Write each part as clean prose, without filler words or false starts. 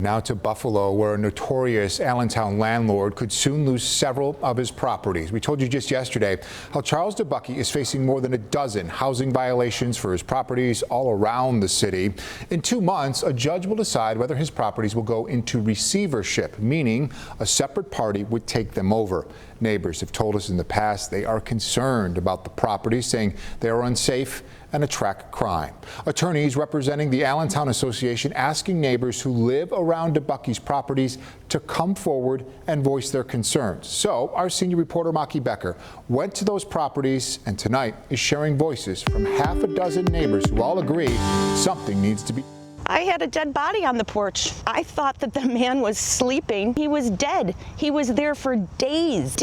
Now to Buffalo, where a notorious Allentown landlord could soon lose several of his properties. We told you just yesterday how Charles Dobucki is facing more than a dozen housing violations for his properties all around the city. In 2 months, a judge will decide whether his properties will go into receivership, meaning a separate party would take them over. Neighbors have told us in the past they are concerned about the properties, saying they are unsafe and attract crime. Attorneys representing the Allentown Association asking neighbors who live around Dobucki's properties to come forward and voice their concerns. So our senior reporter Maki Becker went to those properties and tonight is sharing voices from half a dozen neighbors who all agree something needs to be. I had a dead body on the porch. I thought that the man was sleeping. He was dead. He was there for days.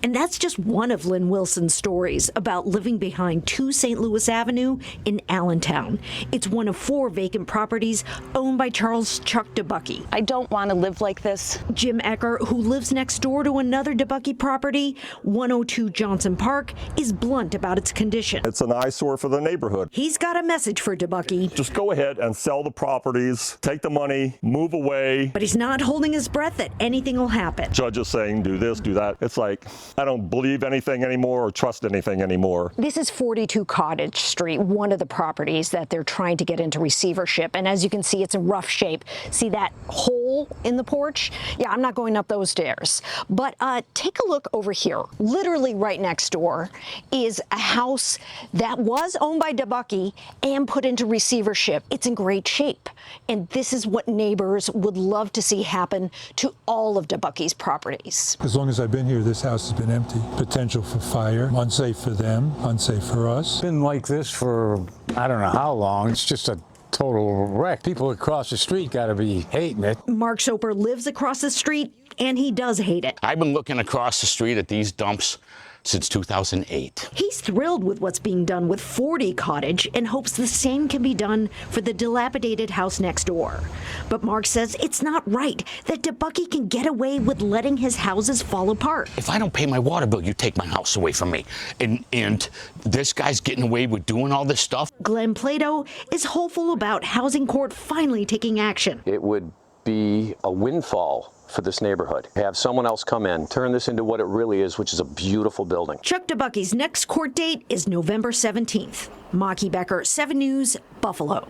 And that's just one of Lynn Wilson's stories about living behind 2 St. Louis Avenue in Allentown. It's one of 4 vacant properties owned by Charles Chuck Dobucki. I don't want to live like this. Jim Ecker, who lives next door to another Dobucki property, 102 Johnson Park, is blunt about its condition. It's an eyesore for the neighborhood. He's got a message for Dobucki. Just go ahead and sell the properties, take the money, move away. But he's not holding his breath that anything will happen. Judge is saying do this, do that. It's like, I don't believe anything anymore or trust anything anymore. This is 42 Cottage Street, one of the properties that they're trying to get into receivership. And as you can see, it's in rough shape. See that hole in the porch? Yeah, I'm not going up those stairs. But take a look over here. Literally right next door is a house that was owned by Dobucki and put into receivership. It's in great shape. And this is what neighbors would love to see happen to all of Dobucki's properties. As long as I've been here, this house has been empty. Potential for fire, unsafe for them, unsafe for us. It's been like this for I don't know how long. It's just a total wreck. People across the street got to be hating it. Mark Soper lives across the street, and he does hate it. I've been looking across the street at these dumps since 2008. He's thrilled with what's being done with 40 Cottage and hopes the same can be done for the dilapidated house next door. But Mark says it's not right that Dobucki can get away with letting his houses fall apart. If I don't pay my water bill, you take my house away from me. And this guy's getting away with doing all this stuff. Glenn Plato is hopeful about housing court finally taking action. It would be a windfall for this neighborhood. Have someone else come in, turn this into what it really is, which is a beautiful building. Chuck Dobucki's next court date is November 17th. Maki Becker, 7 News, Buffalo.